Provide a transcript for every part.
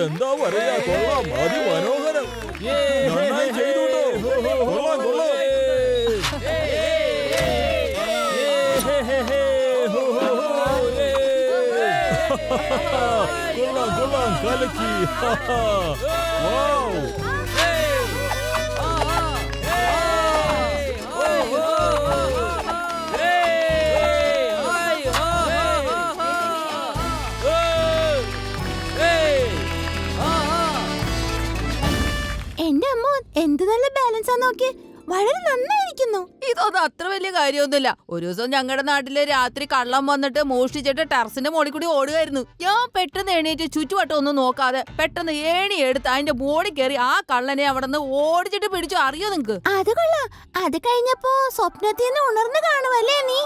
എന്താ പറയാ, കൊള്ളാം, അതിമനോഹരം. നന്നായി ചെയ്തുട്ടോ, കൊള്ളാം കൊള്ളാം. കൊള്ളാം കൊള്ളാം, കലക്കി. എന്റെ അമ്മ എന്ത് നല്ല ബാലൻസ് ആ നോക്കി, വളരെ നന്നായിരിക്കുന്നു. ഇതൊന്നും അത്ര വലിയ കാര്യമൊന്നുമില്ല. ഒരു ദിവസം ഞങ്ങളുടെ നാട്ടില് രാത്രി കള്ളം വന്നിട്ട് മോഷ്ടിച്ചിട്ട് ടെറസിന്റെ മുകളിൽ കൂടി ഓടുകയായിരുന്നു. ഞാൻ പെട്ടെന്ന് എണീറ്റ് ചുറ്റുവട്ടം ഒന്നും നോക്കാതെ പെട്ടെന്ന് ഏണി എടുത്ത് അതിന്റെ ബോഡി കയറി ആ കള്ളനെ അവിടെ നിന്ന് ഓടിച്ചിട്ട് പിടിച്ചു. അറിയോ നിങ്ങക്ക്? അത് കൊള്ളാം. അത് കഴിഞ്ഞപ്പോ സ്വപ്നത്തിൽ നിന്ന് ഉണർന്നു കാണുമല്ലേ നീ?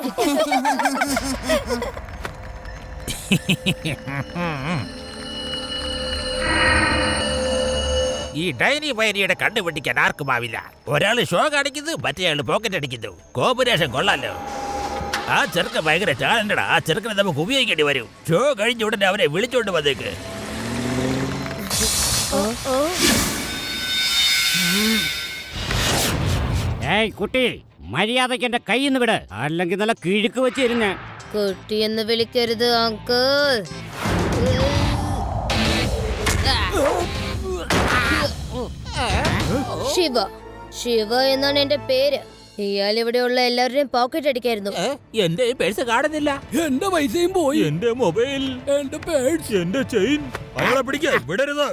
ഈ ഡൈനി വൈരിയുടെ കണ്ടുപിടിക്കാൻ ആർക്കുമാവില്ല. ഒരാള് ഷോ കാണിക്കുന്നു, മറ്റേയാള് പോക്കറ്റ് അടിക്കുന്നു. കോമ്പുരേഷൻ കൊള്ളാലോ. ആ ചെറുക്കൻ ഭയങ്കര ടാലന്റഡാ. ആ ചെറുക്കനെ നമുക്ക് ഉപയോഗിക്കേണ്ടി വരും. ഷോ കഴിഞ്ഞ ഉടനെ അവനെ വിളിച്ചോണ്ട് വന്നേക്ക്. ഏയ് കുട്ടി, മര്യാദയ്ക്ക് എന്റെ കയ്യിൽ നിന്ന് വിട്, അല്ലെങ്കിൽ നല്ല കിഴുക്ക് വെച്ചിരുന്ന. കുട്ടിയെന്ന് വിളിക്കരുത് അങ്കിൾ. ശിവ, ശിവ എന്നാണ് എന്റെ പേര്. ഇയാൾ ഇവിടെയുള്ള എല്ലാവരുടെയും പോക്കറ്റ് അടിക്കായിരുന്നു. എന്റെ പേഴ്സ് കാണുന്നില്ല. എന്റെ പൈസയും പോയി, എന്റെ മൊബൈൽ, എന്റെ പേഴ്സ്, എന്റെ ചെയിൻ. അയാളെ പിടിക്കാൻ വിടരുത്.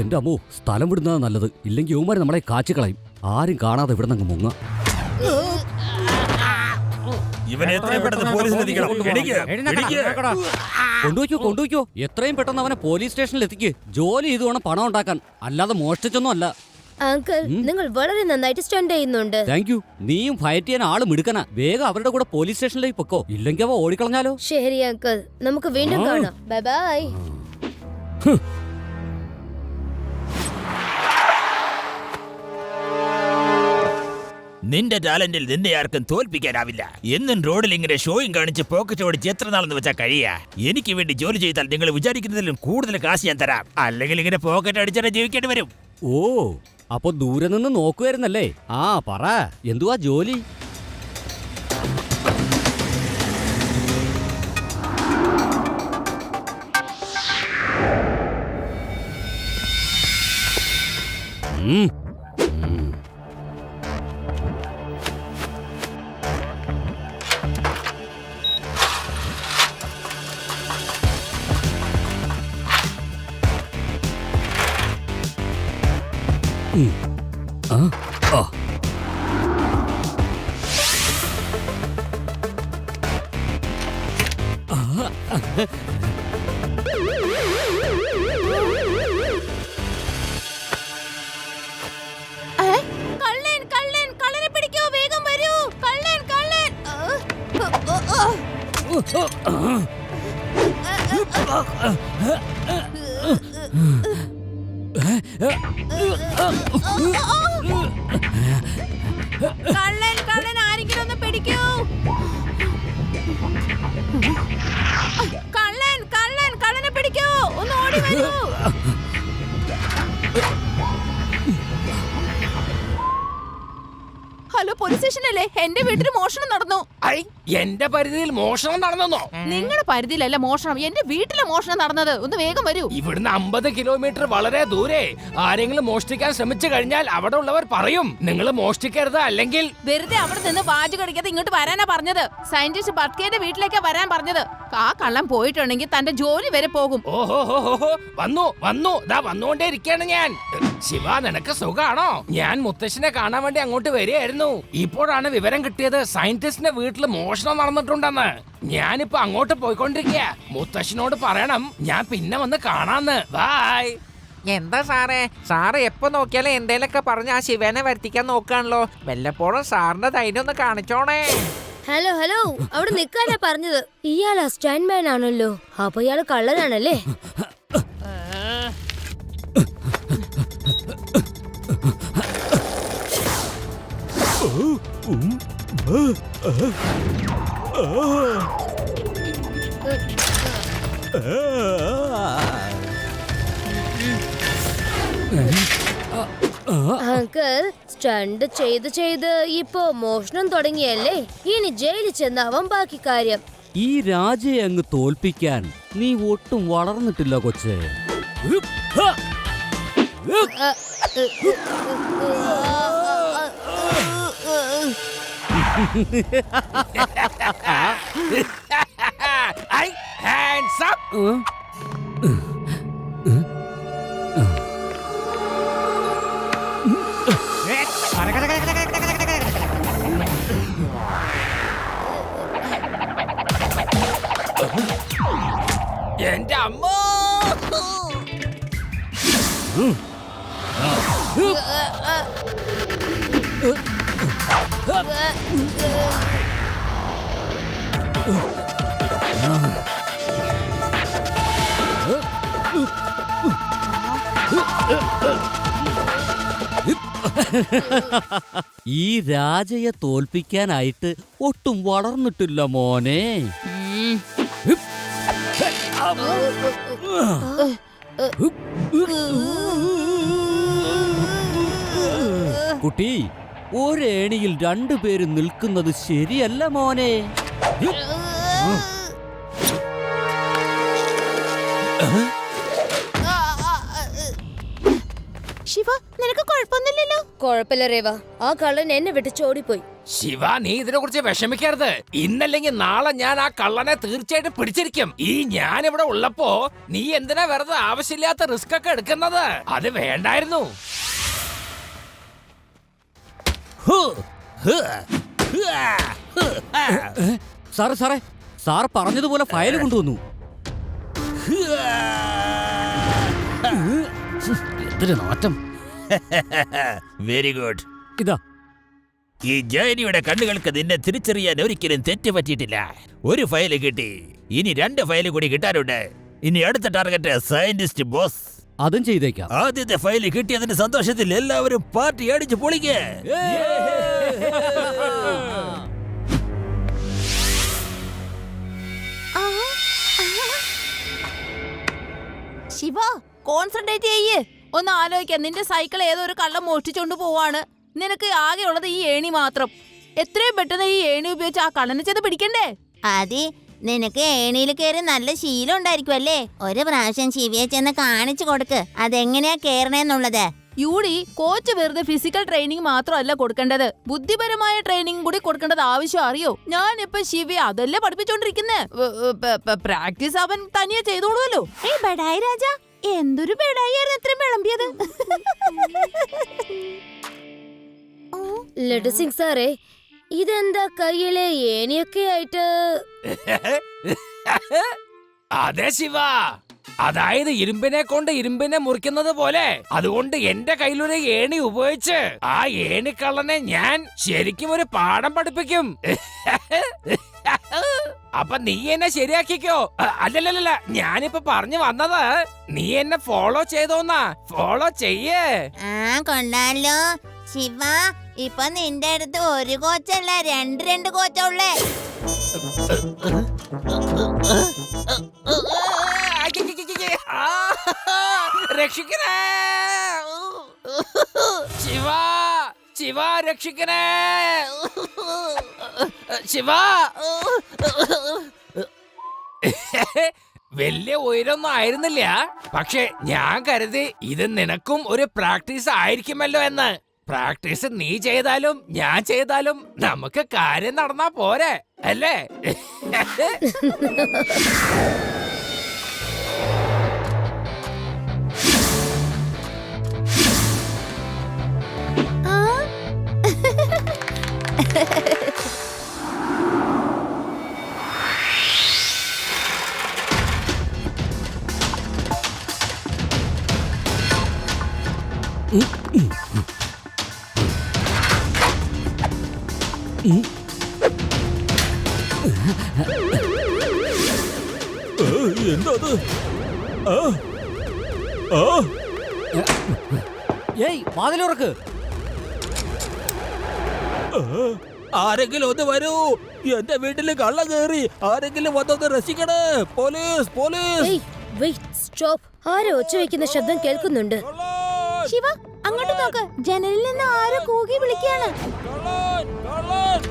എന്റെ അമ്മോ, സ്ഥലം വിടുന്നതാ നല്ലത്. ഇല്ലെങ്കിൽ യുവമാര് നമ്മളെ കാച്ചിക്കളയും. ആരും കാണാതെ ഇവിടെ നിന്ന് മുങ്ങ. ഇവനെ എത്രയും പെട്ടെന്ന് പോലീസിൽ എത്തിക്കണം. കൊണ്ടുവയ്ക്കോ. എത്രയും പെട്ടെന്ന് അവനെ പോലീസ് സ്റ്റേഷനിൽ എത്തിക്ക്. ജോലി ചെയ്ത് വേണം പണം ഉണ്ടാക്കാൻ, അല്ലാതെ മോഷ്ടിച്ചൊന്നും അല്ല. അങ്കിൾ, നിങ്ങൾ വളരെ നന്നായിട്ട് സ്റ്റണ്ട് ചെയ്യുന്നുണ്ട്. Thank you. നീയും ഫൈറ്റ് ചെയ്യാൻ ആള് മിടുക്കനാ. വേഗം അവരുടെ കൂടെ പോലീസ് സ്റ്റേഷനിലേക്ക് പൊക്കോ, ഇല്ലെങ്കിൽ അവ ഓടിക്കളഞ്ഞാലോ. ശരി അങ്കിൾ, നമുക്ക് വീണ്ടും കാണാം. Bye bye. നിന്റെ ടാലന്റിൽ നിന്നെ ആർക്കും തോൽപ്പിക്കാനാവില്ല. എന്നും റോഡിൽ ഇങ്ങനെ ഷോയും കാണിച്ച് പോക്കറ്റ് ഓടിച്ച് എത്ര നാളെന്ന് വെച്ചാൽ കഴിയാ. എനിക്ക് വേണ്ടി ജോലി ചെയ്താൽ നിങ്ങൾ വിചാരിക്കുന്നതിലും കൂടുതൽ കാശ് ഞാൻ തരാം. അല്ലെങ്കിൽ ഇങ്ങനെ പോക്കറ്റ് അടിച്ചാൽ ജീവിക്കേണ്ടി വരും. ഓ, അപ്പൊ ദൂരെ നിന്ന് നോക്കുവായിരുന്നല്ലേ? ആ പറ, എന്തുവാ ജോലി? കള്ളനെ പിടിക്കൂ, വേഗം വരൂ. കള്ളൻ. കള്ളൻ ആരെങ്കിലും ഒന്ന് പിടിക്കൂ. കള്ളനെ പിടിക്കൂ, ഒന്ന് ഓടി വരൂ. ഹലോ, പോലീസ് സ്റ്റേഷനല്ലേ? എന്റെ വീട്ടിൽ മോഷണം നടന്നു. എന്റെ പരിധിയിൽ മോഷണം നടന്നോ? നിങ്ങളുടെ പരിധിയിലല്ല മോഷണം, എന്റെ വീട്ടിലെ മോഷണം നടന്നത്. ഒന്ന് വേഗം വരൂ. ഇവിടുന്ന് 50 കിലോമീറ്റർ വളരെ ദൂരെ. ആരെങ്കിലും മോഷ്ടിക്കാൻ ശ്രമിച്ചു കഴിഞ്ഞാൽ അവിടെ ഉള്ളവർ പറയും നിങ്ങൾ മോഷ്ടിക്കരുത്, അല്ലെങ്കിൽ വെറുതെ അവിടെ നിന്ന് വാജ് കടിക്കാതെ ഇങ്ങോട്ട് വരാനാ പറഞ്ഞത്. സയന്റിസ്റ്റ് ബർക്കയുടെ വീട്ടിലേക്കാ വരാൻ പറഞ്ഞത്. ആ കള്ളം പോയിട്ടുണ്ടെങ്കിൽ തന്റെ ജോലി വരെ പോകും. ഓഹോ, വന്നു ദാ വന്നുകൊണ്ടേ ഇരിക്കുകയാണ് ഞാൻ. ശിവ, നിനക്ക് സുഖാണോ? ഞാൻ മുത്തശ്ശനെ കാണാൻ വേണ്ടി അങ്ങോട്ട് വരികയായിരുന്നു. ഇപ്പോഴാണ് വിവരം കിട്ടിയത് സയന്റിസ്റ്റിന്റെ വീട്ടിൽ മോഷണം നടന്നിട്ടുണ്ടെന്ന്. ഞാനിപ്പോ അങ്ങോട്ട് പോയിക്കൊണ്ടിരിക്കുക. മുത്തശ്ശനോട് പറയണം ഞാൻ പിന്നെ വന്ന് കാണാന്ന്. ബൈ. എന്താ സാറേ എപ്പോ നോക്കിയാലും എന്തേലൊക്കെ പറഞ്ഞ് ആ ശിവനെ വരുത്തിക്കാൻ നോക്കാണല്ലോ. വല്ലപ്പോഴും സാറിന്റെ ധൈര്യം ഒന്ന് കാണിച്ചോണേ. ഹലോ അവിടെ നിക്കാനാ പറഞ്ഞത്. ഇയാൾ സ്റ്റൈൻമാൻ ആണല്ലോ. അപ്പൊ ഇയാള് കള്ളനാണല്ലേ? അങ്കിൾ, സ്റ്റണ്ട് ചെയ്ത് ഇപ്പോ മോഷണം തുടങ്ങിയല്ലേ? ഇനി ജയിലിൽ ചെന്നാവാൻ ബാക്കി കാര്യം. ഈ രാജയെ അങ്ങ് തോൽപ്പിക്കാൻ നീ ഒട്ടും വളർന്നിട്ടില്ല കൊച്ചേ. Hands up. എന്റെ അമ്മ. ഈ രാജയെ തോൽപ്പിക്കാനായിട്ട് ഒട്ടും വളർന്നിട്ടില്ല മോനെ. കുട്ടി, ഒരേണിയിൽ രണ്ടുപേരും നിൽക്കുന്നത് ശരിയല്ല മോനെ. ശിവ, നിനക്ക് കുഴപ്പമൊന്നുമില്ലല്ലോ? കൊഴപ്പില്ല രേവ, ആ കള്ളൻ എന്നെ വിട്ട് ചോടിപ്പോയി. ശിവ, നീ ഇതിനെ കുറിച്ച് വിഷമിക്കരുത്. ഇന്നല്ലെങ്കിൽ നാളെ ഞാൻ ആ കള്ളനെ തീർച്ചയായിട്ടും പിടിച്ചിരിക്കും. ഈ ഞാൻ ഇവിടെ ഉള്ളപ്പോ നീ എന്തിനാ വെറുതെ ആവശ്യമില്ലാത്ത റിസ്ക് ഒക്കെ എടുക്കുന്നത്? അത് വേണ്ടായിരുന്നു. സാറേ സാർ പറഞ്ഞതുപോലെ ഫയൽ കൊണ്ടുവന്നു. എന്തൊരു നാറ്റം. Very good. ഇതാ, ഈ ജയനിയുടെ കണ്ണുകൾക്ക് നിന്നെ തിരിച്ചറിയാൻ ഒരിക്കലും തെറ്റ് പറ്റിയിട്ടില്ല. ഒരു ഫയല് കിട്ടി, ഇനി 2 ഫയല് കൂടി കിട്ടാനുണ്ട്. ഇനി അടുത്ത ടാർഗറ്റ് സയന്റിസ്റ്റ് ബോസ്. അതും ചെയ്തേക്കാം. ആദ്യത്തെ ഫയല് കിട്ടിയതിന്റെ സന്തോഷത്തിൽ എല്ലാവരും പാർട്ടി അടിച്ചു പൊളിക്ക്. ശിവ, കോൺസെൻട്രേറ്റ് ചെയ്യ്. ഒന്ന് ആലോചിക്കാം, നിന്റെ സൈക്കിൾ ഏതോ ഒരു കള്ളം മോഷ്ടിച്ചോണ്ട് പോവാണ്. നിനക്ക് ആകെ ഉള്ളത് ഈ ഏണി മാത്രം. എത്രയും പെട്ടെന്ന് ഈ ഏണി ഉപയോഗിച്ച് ആ കള്ളനെ ചെന്ന് പിടിക്കണ്ടേ? അതെ, നിനക്ക് ഏണിയിൽ കയറി നല്ല ശീലം ഉണ്ടായിരിക്കും അല്ലേ? ഒരു പ്രാവശ്യം ശിവയെ ചെന്ന് കാണിച്ചു കൊടുക്ക് അതെങ്ങനെയാ കേറണേന്നുള്ളത്. യൂടി, കോച്ച് വെറുതെ ഫിസിക്കൽ ട്രെയിനിങ് മാത്രമല്ല കൊടുക്കേണ്ടത്, ബുദ്ധിപരമായ ട്രെയിനിങ് കൂടി കൊടുക്കേണ്ടത് ആവശ്യം അറിയോ? ഞാനിപ്പോ ശിവയെ അതല്ലേ പഠിപ്പിച്ചോണ്ടിരിക്കുന്നേ. പ്രാക്ടീസ് അവൻ തനിയെ ചെയ്തോളൂല്ലോ. ബഡായി രാജ, എന്തൊരു ബഡായിരുന്നു ഇത്രയും വിളമ്പിയത്. ലഡു സിംഗ് സാറേ, ഇതെന്താ കയ്യിലെ ഏണിയൊക്കെ ആയിട്ട്? അതെ ശിവ, അതായത് ഇരുമ്പിനെ കൊണ്ട് ഇരുമ്പിനെ മുറിക്കുന്നത് പോലെ. അതുകൊണ്ട് എന്റെ കയ്യിലൊരു ഏണി ഉപയോഗിച്ച് ആ ഏണിക്കള്ളനെ ഞാൻ ശരിക്കും ഒരു പാഠം പഠിപ്പിക്കും. അപ്പൊ നീ എന്നെ ശരിയാക്കിക്കോ. അല്ലല്ലല്ല, ഞാനിപ്പോ പറഞ്ഞു വന്നത് നീ എന്നെ ഫോളോ ചെയ്തോന്നാ. ഫോളോ ചെയ്യേ. കൊണ്ടാലോ ശിവ, ഇപ്പൊ നിന്റെ അടുത്ത് ഒരു കോച്ചല്ല 2 കോച്ചുള്ളേ. രക്ഷിക്കണേ ശിവ, ശിവ രക്ഷിക്കണേ ശിവ. വലിയ ഉയരൊന്നും ആയിരുന്നില്ല, പക്ഷെ ഞാൻ കരുതി ഇത് നിനക്കും ഒരു പ്രാക്ടീസ് ആയിരിക്കുമല്ലോ എന്ന്. പ്രാക്ടീസ് നീ ചെയ്താലും ഞാൻ ചെയ്താലും നമുക്ക് കാര്യം നടന്നാ പോരെ അല്ലേ? എന്താ അത്? ആ, ആ, ഏയ് വാതിലുറക്ക്. ആരെങ്കിലും ഒന്ന് വരൂ, എന്റെ വീട്ടില് കള്ള കയറി, ആരെങ്കിലും വന്നൊന്ന് രക്ഷിക്കണേ. Police, police. ഏയ് വെയിറ്റ് സ്റ്റോപ്പ്. ആരോ ഒച്ച വയ്ക്കുന്ന ശബ്ദം കേൾക്കുന്നുണ്ട്. കള്ളൻ, ശിവ അങ്ങോട്ട് നോക്ക്, ജനലിൽ നിന്ന് ആരോ കൂകി വിളിക്കാണ്. കള്ളൻ, കള്ളൻ.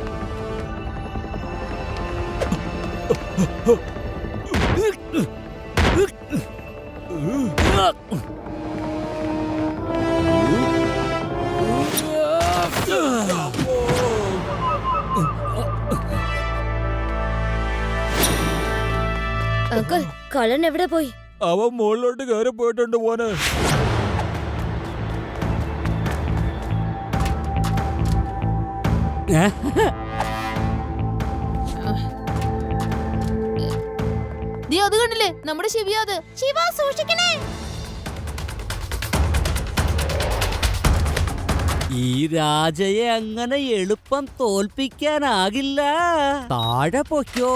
അങ്കിൾ കള്ളൻ എവിടെ പോയി? അവൻ മുകളിലോട്ട് കയറി പോയിട്ടുണ്ട് മോനെ. ദേ അത് കണ്ടില്ലേ, നമ്മുടെ ശിവ. അത് ശിവ സൂക്ഷിക്കണേ. ഈ രാജയെ അങ്ങനെ എളുപ്പം തോൽപ്പിക്കാനാകില്ല. താഴെ പൊയ്ക്കോ.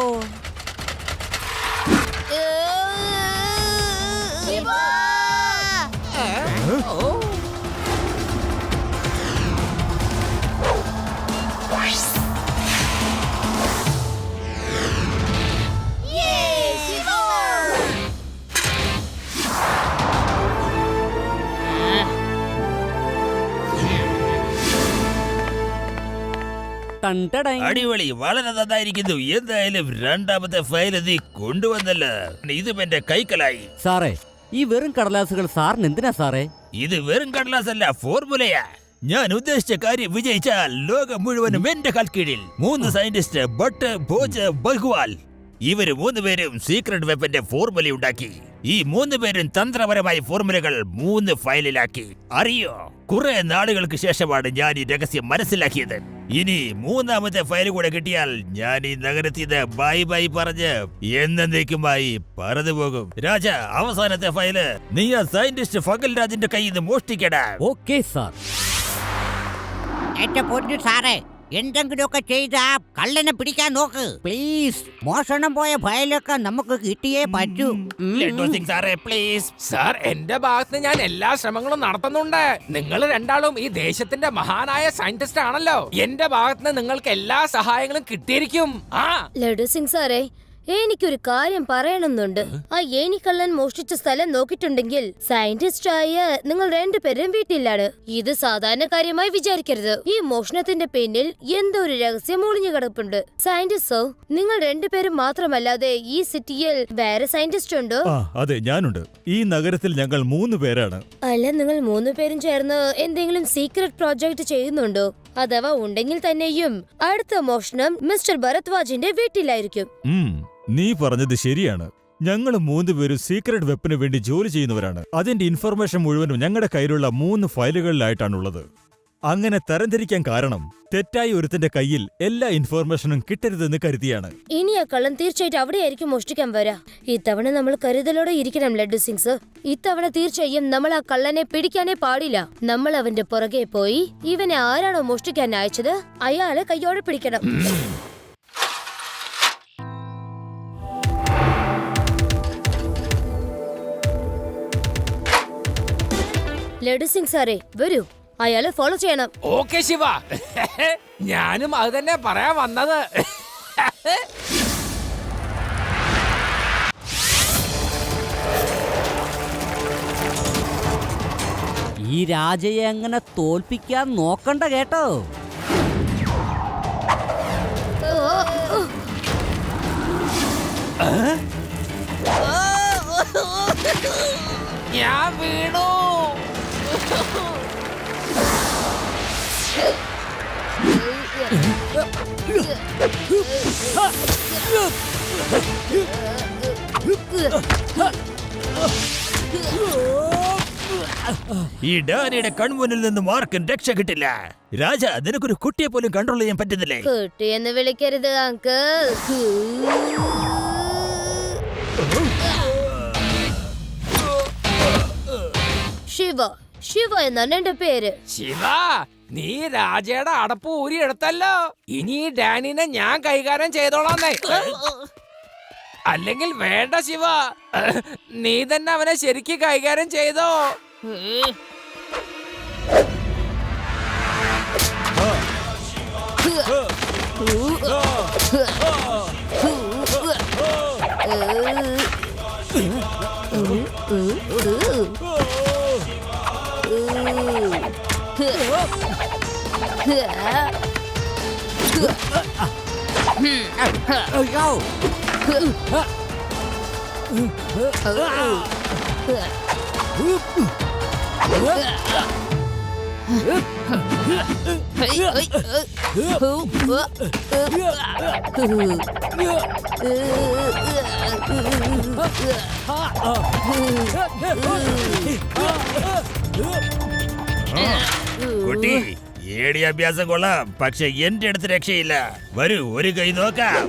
അടിപൊളി, വളരെ നന്നായിരിക്കുന്നു. എന്തായാലും രണ്ടാമത്തെ ഫയൽ നീ കൊണ്ടുവന്നല്ലോ. ഇതും എന്റെ കൈക്കലായി. സാറേ, ഈ വെറും കടലാസുകൾ സാറിന് എന്തിനാ സാറേ? ഇത് വെറും കടലാസല്ല, ഫോർമുലയാ. ഞാൻ ഉദ്ദേശിച്ച കാര്യം വിജയിച്ചാൽ ലോകം മുഴുവനും എന്റെ കാൽക്കീഴിൽ. 3 സയന്റിസ്റ്റ്, ഭട്ട്, ഭോജ്, ബൽഗ്വാൽ, ഇവര് 3 പേരും സീക്രട്ട് വെപ്പന്റെ ഫോർമുല ഉണ്ടാക്കി. ഈ 3 പേരും തന്ത്രപരമായ ഫോർമുലകൾ 3 ഫയലിലാക്കി. അറിയോ, കുറെ നാളുകൾക്ക് ശേഷമാണ് ഞാൻ ഈ രഹസ്യം മനസ്സിലാക്കിയത്. ഇനി 3ാമത്തെ ഫയൽ കൂടെ കിട്ടിയാൽ ഞാൻ ഈ നഗരത്തിൽ ബൈ ബൈ പറഞ്ഞ് എന്നേക്കുമായി പറന്നു പോകും. രാജ, അവസാനത്തെ ഫയല് നീ ആ സയന്റിസ്റ്റ് ഫഗൽ രാജിന്റെ കയ്യിൽ നിന്ന് മോഷ്ടിക്കടാ. Okay sir. എന്റെ പൊന്നു സാറേ, എന്തെങ്കിലുമൊക്കെ ചെയ്ത് ആ കള്ളനെ പിടിക്കാൻ നോക്ക് പ്ലീസ്. മോഷണം പോയ ഫയലൊക്കെ നമുക്ക് കിട്ടിയേ പറ്റൂ. ലഡ്ഡു സിംഗ് സാറേ, പ്ലീസ്. സാർ, എന്റെ ഭാഗത്ത് ഞാൻ എല്ലാ ശ്രമങ്ങളും നടത്തുന്നുണ്ട്. നിങ്ങൾ രണ്ടാളും ഈ ദേശത്തിന്റെ മഹാനായ സയന്റിസ്റ്റ് ആണല്ലോ. എന്റെ ഭാഗത്ത് നിങ്ങൾക്ക് എല്ലാ സഹായങ്ങളും കിട്ടിയിരിക്കും. ലഡു സിംഗ് സാറേ, എനിക്കൊരു കാര്യം പറയണമെന്നുണ്ട്. ആ ഏണിക്കള്ളൻ മോഷ്ടിച്ച സ്ഥലം നോക്കിയിട്ടുണ്ടെങ്കിൽ സയന്റിസ്റ്റ് ആയ നിങ്ങൾ 2 പേരും വീട്ടിലാണ്. ഇത് സാധാരണ കാര്യമായി വിചാരിക്കരുത്. ഈ മോഷണത്തിന്റെ പിന്നിൽ എന്തോ ഒരു രഹസ്യം ഒളിഞ്ഞു കിടപ്പുണ്ട്. സയന്റിസ്റ്റോ, നിങ്ങൾ 2 പേരും മാത്രമല്ലാതെ ഈ സിറ്റിയിൽ വേറെ സയന്റിസ്റ്റ് ഉണ്ടോ? അതെ, ഞാനുണ്ട്. ഈ നഗരത്തിൽ ഞങ്ങൾ 3 പേരാണ്. അല്ല, നിങ്ങൾ 3 പേരും ചേർന്ന് എന്തെങ്കിലും സീക്രട്ട് പ്രോജക്ട് ചെയ്യുന്നുണ്ടോ? അഥവാ ഉണ്ടെങ്കിൽ തന്നെയും അടുത്ത മോഷണം മിസ്റ്റർ ഭരദ്വാജിന്റെ വീട്ടിലായിരിക്കും. നീ പറഞ്ഞത് ശരിയാണ്. ഞങ്ങൾ 3 പേരും സീക്രട്ട് വെപ്പന് വേണ്ടി ജോലി ചെയ്യുന്നവരാണ്. അതിന്റെ ഇൻഫർമേഷൻ മുഴുവനും ഞങ്ങളുടെ കയ്യിലുള്ള 3 ഫയലുകളിലായിട്ടാണുള്ളത്. അങ്ങനെ തരംതിരിക്കാൻ കാരണം തെറ്റായി ഒരുത്തന്റെ കയ്യിൽ എല്ലാ ഇൻഫർമേഷനും കിട്ടരുതെന്ന് കരുതിയാണ്. ഇനി ആ കള്ളൻ തീർച്ചയായിട്ടും അവിടെയായിരിക്കും മോഷ്ടിക്കാൻ വരാ. ഇത്തവണ നമ്മൾ കരുതലോടെ ഇരിക്കണം ലഡ്ഡു സിംഗ് സർ. ഇത്തവണ തീർച്ചയായും നമ്മൾ ആ കള്ളനെ പിടിക്കാനേ പാടില്ല. നമ്മൾ അവന്റെ പുറകെ പോയി ഇവനെ ആരാണോ മോഷ്ടിക്കാൻ അയച്ചത് അയാളെ കയ്യോടെ പിടിക്കണം. ലഡു സിംഗ് സാറേ, വരൂ, അയാളെ ഫോളോ ചെയ്യണം. ഓക്കെ ശിവ, ഞാനും അത് തന്നെ പറയാൻ വന്നത്. ഈ രാജയെ അങ്ങനെ തോൽപ്പിക്കാൻ നോക്കണ്ട കേട്ടോ. ഞാൻ വീണു. ഈ ഡാനിയുടെ കൺമുന്നിൽ നിന്നും ആർക്കും രക്ഷ കിട്ടില്ല. രാജ, നിനക്കൊരു കുട്ടിയെ പോലും കൺട്രോൾ ചെയ്യാൻ പറ്റുന്നില്ലേ? കുട്ടിയെന്ന് വിളിക്കരുത് അങ്കിൾ. ശിവ, ശിവ എന്നാണ് എന്റെ പേര്. ശിവ, നീ രാജയുടെ അടപ്പ് ഊരി എടുത്തല്ലോ. ഇനി ഈ ഡാനിനെ ഞാൻ കൈകാര്യം ചെയ്തോളാന്നേ. അല്ലെങ്കിൽ വേണ്ട ശിവ, നീ തന്നെ അവനെ ശരിക്ക് കൈകാര്യം ചെയ്തോ. കുട്ടി, ഏടി അഭ്യാസം കൊള്ളാം, പക്ഷെ എന്റെ അടുത്ത് രക്ഷയില്ല. വരൂ, ഒരു കൈ നോക്കാം.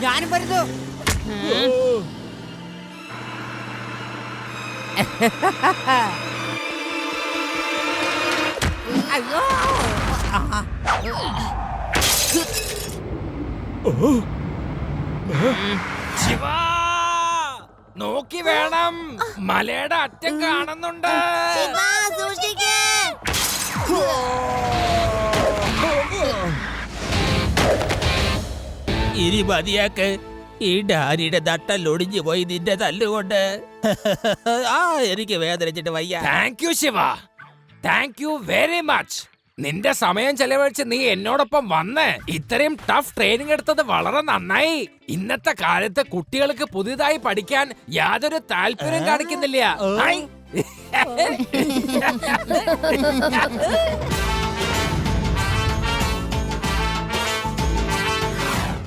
ഞാനും വരുന്നു. അയ്യോ. ശിവ, നോക്കി വേണം, മലയുടെ അറ്റം കാണുന്നുണ്ട്. ഇനി മതിയാക്ക്. ഈ ഡാനിയുടെ നട്ടല്ലൊടിഞ്ഞു പോയി നിന്റെ തല്ലുകൊണ്ട്. എനിക്ക് വേദനിച്ചിട്ട് വയ്യ. Thank you Shiva, thank you very much. നിന്റെ സമയം ചെലവഴിച്ച് നീ എന്നോടൊപ്പം വന്ന് ഇത്രയും ടഫ് ട്രെയിനിങ് എടുത്തത് വളരെ നന്നായി. ഇന്നത്തെ കാലത്ത് കുട്ടികൾക്ക് പുതിയതായി പഠിക്കാൻ യാതൊരു താല്പര്യം കാണിക്കുന്നില്ല. ഹായ്.